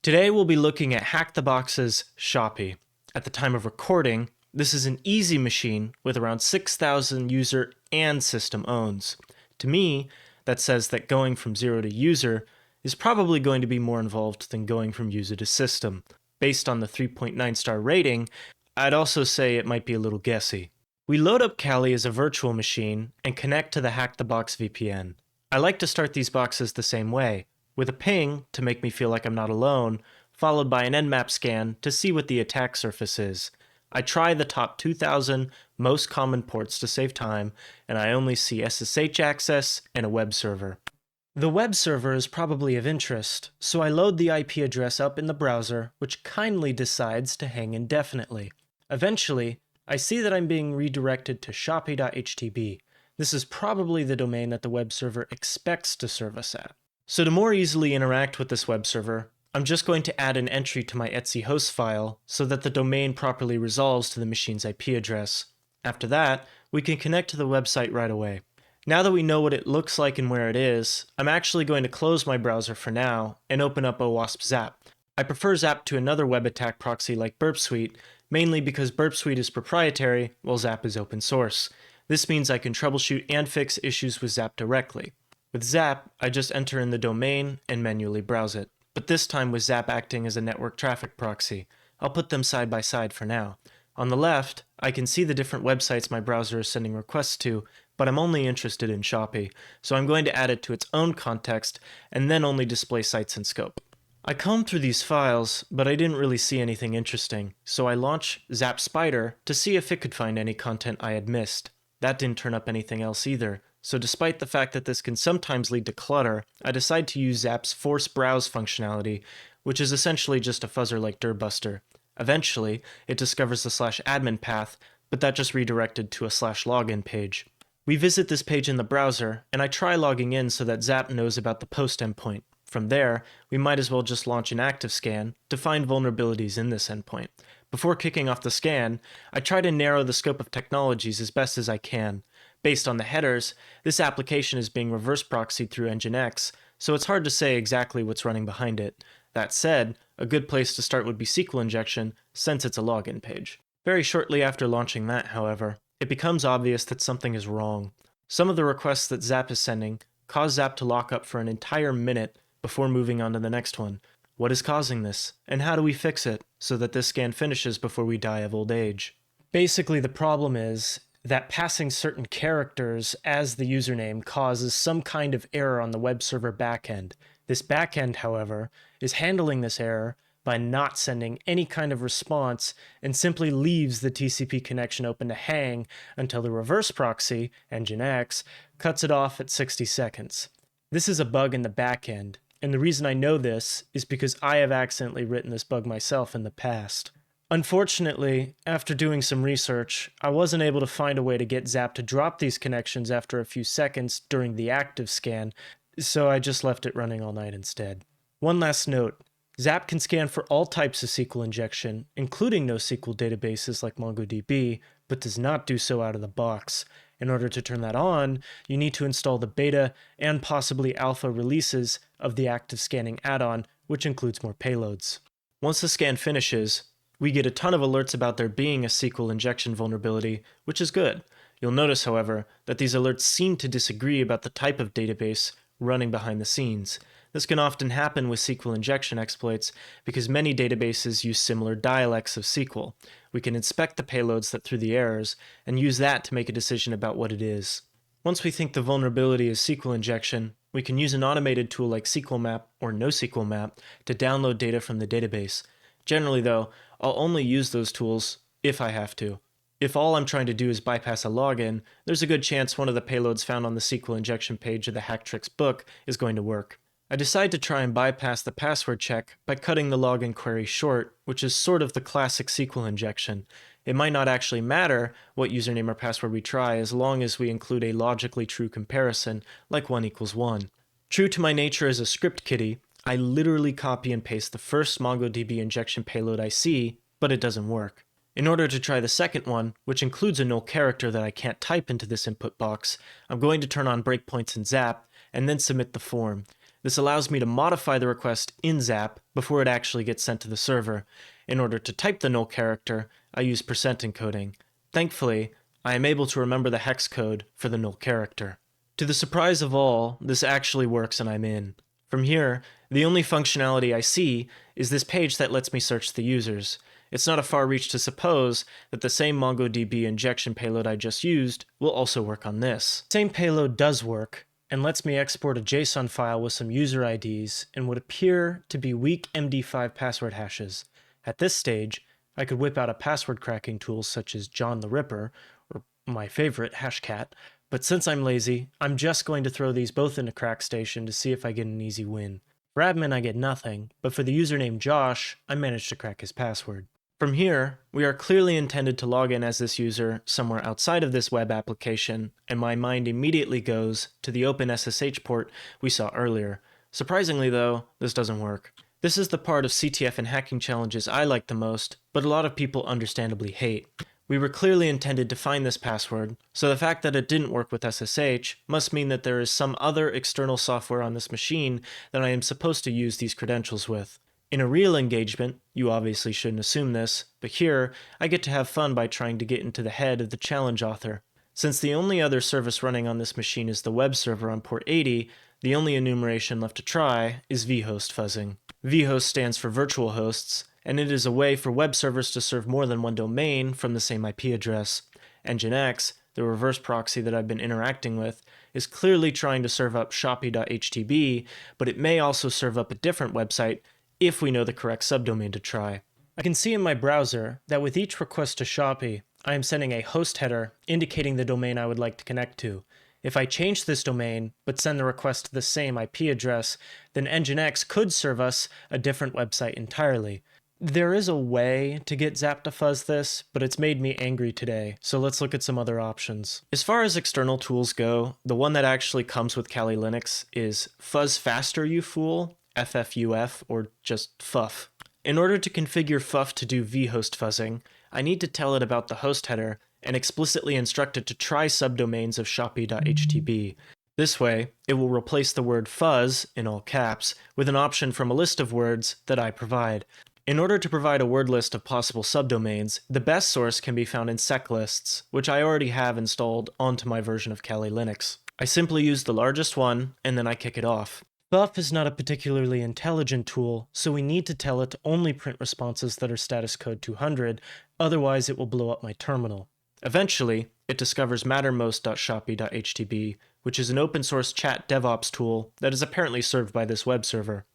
Today we'll be looking at HackTheBox's Shoppy. At the time of recording, this is an easy machine with around 6,000 user and system owns. To me, that says that going from zero to user is probably going to be more involved than going from user to system. Based on the 3.9 star rating, I'd also say it might be a little guessy. We load up Kali as a virtual machine and connect to the HackTheBox VPN. I like to start these boxes the same way, with a ping to make me feel like I'm not alone, followed by an nmap scan to see what the attack surface is. I try the top 2,000 most common ports to save time, and I only see SSH access and a web server. The web server is probably of interest, so I load the IP address up in the browser, which kindly decides to hang indefinitely. Eventually, I see that I'm being redirected to shoppy.htb. This is probably the domain that the web server expects to serve us at. So to more easily interact with this web server, I'm just going to add an entry to my etc host file so that the domain properly resolves to the machine's IP address. After that, we can connect to the website right away. Now that we know what it looks like and where it is, I'm actually going to close my browser for now and open up OWASP Zap. I prefer Zap to another web attack proxy like Burp Suite, mainly because Burp Suite is proprietary while Zap is open source. This means I can troubleshoot and fix issues with Zap directly. With Zap, I just enter in the domain and manually browse it, but this time with Zap acting as a network traffic proxy. I'll put them side by side for now. On the left, I can see the different websites my browser is sending requests to, but I'm only interested in Shoppy, so I'm going to add it to its own context and then only display sites in scope. I combed through these files, but I didn't really see anything interesting, so I launched Zap Spider to see if it could find any content I had missed. That didn't turn up anything else either. So despite the fact that this can sometimes lead to clutter, I decide to use Zap's force browse functionality, which is essentially just a fuzzer like Dirbuster. Eventually, it discovers the /admin path, but that just redirected to a /login page. We visit this page in the browser, and I try logging in so that Zap knows about the post endpoint. From there, we might as well just launch an active scan to find vulnerabilities in this endpoint. Before kicking off the scan, I try to narrow the scope of technologies as best as I can. Based on the headers, this application is being reverse proxied through Nginx, so it's hard to say exactly what's running behind it. That said, a good place to start would be SQL injection, since it's a login page. Very shortly after launching that, however, it becomes obvious that something is wrong. Some of the requests that Zap is sending cause Zap to lock up for an entire minute before moving on to the next one. What is causing this, and how do we fix it so that this scan finishes before we die of old age? Basically, the problem is that passing certain characters as the username causes some kind of error on the web server backend. This backend, however, is handling this error by not sending any kind of response and simply leaves the TCP connection open to hang until the reverse proxy, Nginx, cuts it off at 60 seconds. This is a bug in the backend, and the reason I know this is because I have accidentally written this bug myself in the past. Unfortunately, after doing some research, I wasn't able to find a way to get Zap to drop these connections after a few seconds during the active scan, so I just left it running all night instead. One last note, Zap can scan for all types of SQL injection, including NoSQL databases like MongoDB, but does not do so out of the box. In order to turn that on, you need to install the beta and possibly alpha releases of the active scanning add-on, which includes more payloads. Once the scan finishes, we get a ton of alerts about there being a SQL injection vulnerability, which is good. You'll notice, however, that these alerts seem to disagree about the type of database running behind the scenes. This can often happen with SQL injection exploits because many databases use similar dialects of SQL. We can inspect the payloads that threw the errors and use that to make a decision about what it is. Once we think the vulnerability is SQL injection, we can use an automated tool like SQL Map or NoSQL Map to download data from the database. Generally, though, I'll only use those tools if I have to. If all I'm trying to do is bypass a login, there's a good chance one of the payloads found on the SQL injection page of the Hacktricks book is going to work. I decide to try and bypass the password check by cutting the login query short, which is sort of the classic SQL injection. It might not actually matter what username or password we try as long as we include a logically true comparison, like 1 = 1. True to my nature as a script kiddie, I literally copy and paste the first MongoDB injection payload I see, but it doesn't work. In order to try the second one, which includes a null character that I can't type into this input box, I'm going to turn on breakpoints in Zap and then submit the form. This allows me to modify the request in Zap before it actually gets sent to the server. In order to type the null character, I use percent encoding. Thankfully, I am able to remember the hex code for the null character. To the surprise of all, this actually works and I'm in. From here, the only functionality I see is this page that lets me search the users. It's not a far reach to suppose that the same MongoDB injection payload I just used will also work on this. Same payload does work, and lets me export a JSON file with some user IDs and what appear to be weak MD5 password hashes. At this stage, I could whip out a password cracking tool such as John the Ripper, or my favorite, Hashcat, but since I'm lazy, I'm just going to throw these both into CrackStation to see if I get an easy win. For admin I get nothing, but for the username Josh, I managed to crack his password. From here, we are clearly intended to log in as this user somewhere outside of this web application, and my mind immediately goes to the OpenSSH port we saw earlier. Surprisingly though, this doesn't work. This is the part of CTF and hacking challenges I like the most, but a lot of people understandably hate. We were clearly intended to find this password, so the fact that it didn't work with SSH must mean that there is some other external software on this machine that I am supposed to use these credentials with. In a real engagement, you obviously shouldn't assume this, but here, I get to have fun by trying to get into the head of the challenge author. Since the only other service running on this machine is the web server on port 80, the only enumeration left to try is vhost fuzzing. Vhost stands for virtual hosts, and it is a way for web servers to serve more than one domain from the same IP address. Nginx, the reverse proxy that I've been interacting with, is clearly trying to serve up shoppy.htb, but it may also serve up a different website if we know the correct subdomain to try. I can see in my browser that with each request to Shoppy, I am sending a host header indicating the domain I would like to connect to. If I change this domain, but send the request to the same IP address, then Nginx could serve us a different website entirely. There is a way to get Zap to fuzz this, but it's made me angry today, so let's look at some other options. As far as external tools go, the one that actually comes with Kali Linux is Fuzz Faster You Fool, FFUF, or just FUF. In order to configure FUF to do vhost fuzzing, I need to tell it about the host header and explicitly instruct it to try subdomains of shoppy.htb. This way, it will replace the word fuzz, in all caps, with an option from a list of words that I provide. In order to provide a word list of possible subdomains, the best source can be found in seclists, which I already have installed onto my version of Kali Linux. I simply use the largest one, and then I kick it off. FUF is not a particularly intelligent tool, so we need to tell it to only print responses that are status code 200, otherwise it will blow up my terminal. Eventually, it discovers mattermost.shoppy.htb, which is an open source chat DevOps tool that is apparently served by this web server.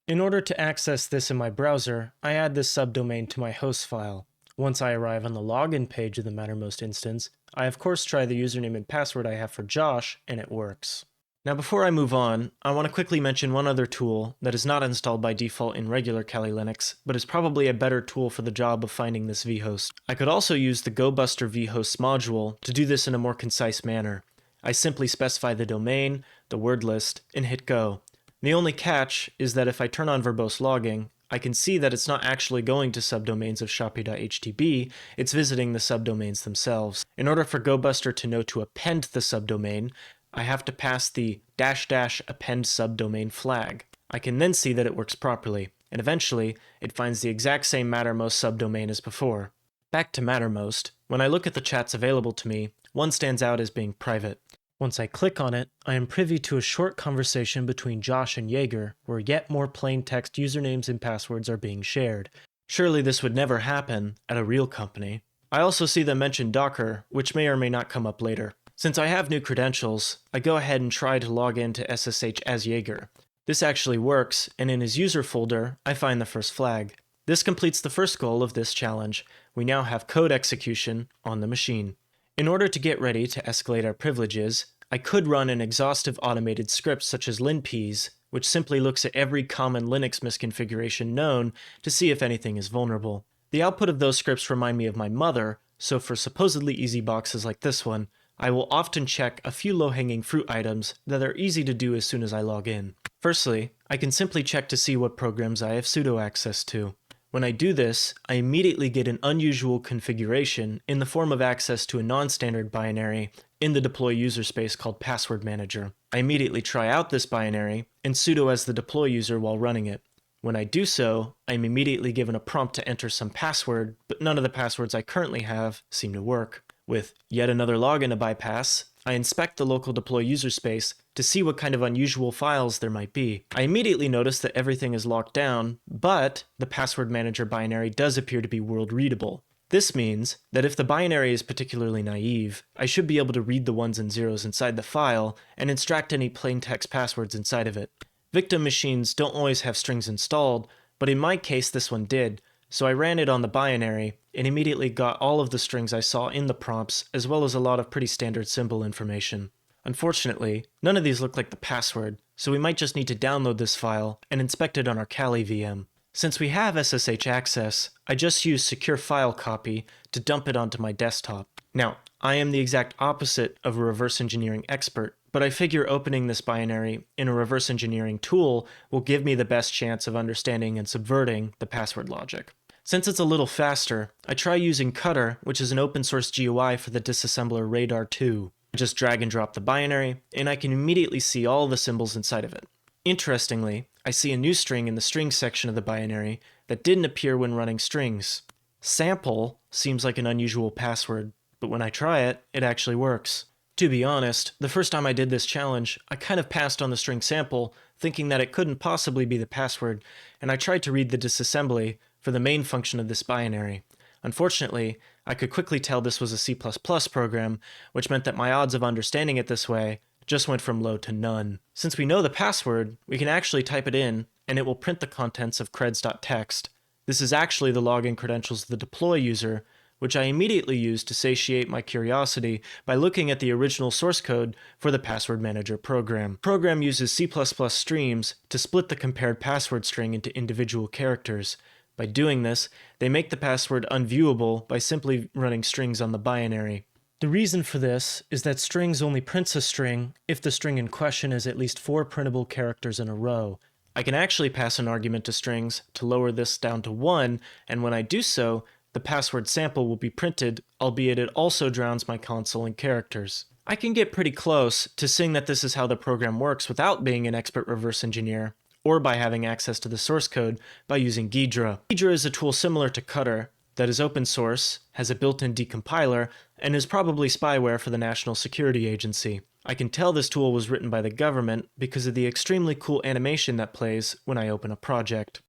In order to access this in my browser, I add this subdomain to my host file. Once I arrive on the login page of the Mattermost instance, I of course try the username and password I have for Josh, and it works. Now before I move on, I want to quickly mention one other tool that is not installed by default in regular Kali Linux, but is probably a better tool for the job of finding this vhost. I could also use the GoBuster vhosts module to do this in a more concise manner. I simply specify the domain, the word list, and hit go. The only catch is that if I turn on verbose logging, I can see that it's not actually going to subdomains of shoppy.htb, it's visiting the subdomains themselves. In order for GoBuster to know to append the subdomain, I have to pass the --append subdomain flag. I can then see that it works properly, and eventually, it finds the exact same Mattermost subdomain as before. Back to Mattermost, when I look at the chats available to me, one stands out as being private. Once I click on it, I am privy to a short conversation between Josh and Jaeger, where yet more plain text usernames and passwords are being shared. Surely this would never happen at a real company. I also see them mention Docker, which may or may not come up later. Since I have new credentials, I go ahead and try to log in to SSH as Jaeger. This actually works, and in his user folder, I find the first flag. This completes the first goal of this challenge. We now have code execution on the machine. In order to get ready to escalate our privileges, I could run an exhaustive automated script such as linpeas, which simply looks at every common Linux misconfiguration known to see if anything is vulnerable. The output of those scripts remind me of my mother, so for supposedly easy boxes like this one, I will often check a few low-hanging fruit items that are easy to do as soon as I log in. Firstly, I can simply check to see what programs I have sudo access to. When I do this, I immediately get an unusual configuration in the form of access to a non-standard binary in the deploy user space called password manager. I immediately try out this binary and sudo as the deploy user while running it. When I do so, I'm immediately given a prompt to enter some password, but none of the passwords I currently have seem to work. With yet another login to bypass, I inspect the local deploy user space to see what kind of unusual files there might be. I immediately notice that everything is locked down, but the password manager binary does appear to be world readable. This means that if the binary is particularly naive, I should be able to read the ones and zeros inside the file and extract any plain text passwords inside of it. Victim machines don't always have strings installed, but in my case this one did, so I ran it on the binary and immediately got all of the strings I saw in the prompts, as well as a lot of pretty standard symbol information. Unfortunately, none of these look like the password, so we might just need to download this file and inspect it on our Kali VM. Since we have SSH access, I just use secure file copy to dump it onto my desktop. Now, I am the exact opposite of a reverse engineering expert, but I figure opening this binary in a reverse engineering tool will give me the best chance of understanding and subverting the password logic. Since it's a little faster, I try using Cutter, which is an open source GUI for the disassembler Radar 2. I just drag and drop the binary, and I can immediately see all the symbols inside of it. Interestingly, I see a new string in the strings section of the binary that didn't appear when running strings. Sample seems like an unusual password, but when I try it, it actually works. To be honest, the first time I did this challenge, I kind of passed on the string sample, thinking that it couldn't possibly be the password, and I tried to read the disassembly for the main function of this binary. Unfortunately, I could quickly tell this was a C++ program, which meant that my odds of understanding it this way just went from low to none. Since we know the password, we can actually type it in, and it will print the contents of creds.txt. This is actually the login credentials of the deploy user, which I immediately used to satiate my curiosity by looking at the original source code for the password manager program. The program uses C++ streams to split the compared password string into individual characters. By doing this, they make the password unviewable by simply running strings on the binary. The reason for this is that strings only prints a string if the string in question is at least 4 printable characters in a row. I can actually pass an argument to strings to lower this down to 1, and when I do so, the password sample will be printed, albeit it also drowns my console in characters. I can get pretty close to seeing that this is how the program works without being an expert reverse engineer, or by having access to the source code by using Ghidra. Ghidra is a tool similar to Cutter that is open source, has a built-in decompiler, and is probably spyware for the National Security Agency. I can tell this tool was written by the government because of the extremely cool animation that plays when I open a project.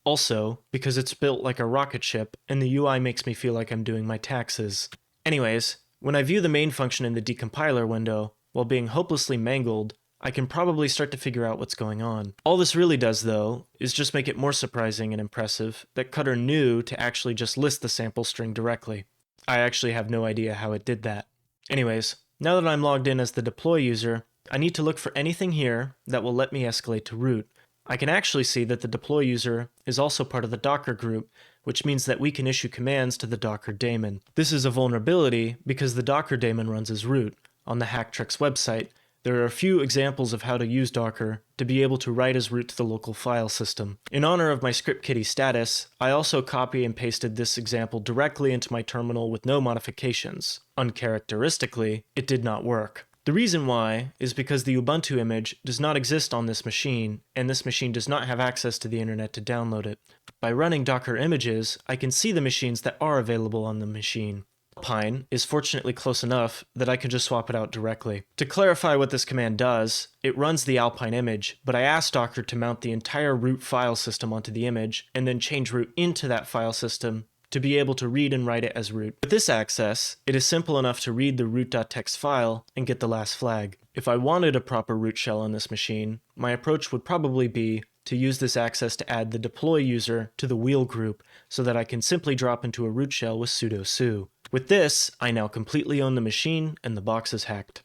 Also, because it's built like a rocket ship, and the UI makes me feel like I'm doing my taxes. Anyways, when I view the main function in the decompiler window, while being hopelessly mangled, I can probably start to figure out what's going on. All this really does, though, is just make it more surprising and impressive that Cutter knew to actually just list the sample string directly. I actually have no idea how it did that. Anyways, now that I'm logged in as the deploy user, I need to look for anything here that will let me escalate to root. I can actually see that the deploy user is also part of the Docker group, which means that we can issue commands to the Docker daemon. This is a vulnerability because the Docker daemon runs as root. On the HackTheBox website, there are a few examples of how to use Docker to be able to write as root to the local file system. In honor of my script kiddie status, I also copy and pasted this example directly into my terminal with no modifications. Uncharacteristically, it did not work. The reason why is because the Ubuntu image does not exist on this machine, and this machine does not have access to the internet to download it. By running Docker images, I can see the machines that are available on the machine. Alpine is fortunately close enough that I can just swap it out directly. To clarify what this command does, it runs the Alpine image, but I asked Docker to mount the entire root file system onto the image, and then change root into that file system to be able to read and write it as root. With this access, it is simple enough to read the root.txt file and get the last flag. If I wanted a proper root shell on this machine, my approach would probably be to use this access to add the deploy user to the wheel group so that I can simply drop into a root shell with sudo su. With this, I now completely own the machine and the box is hacked.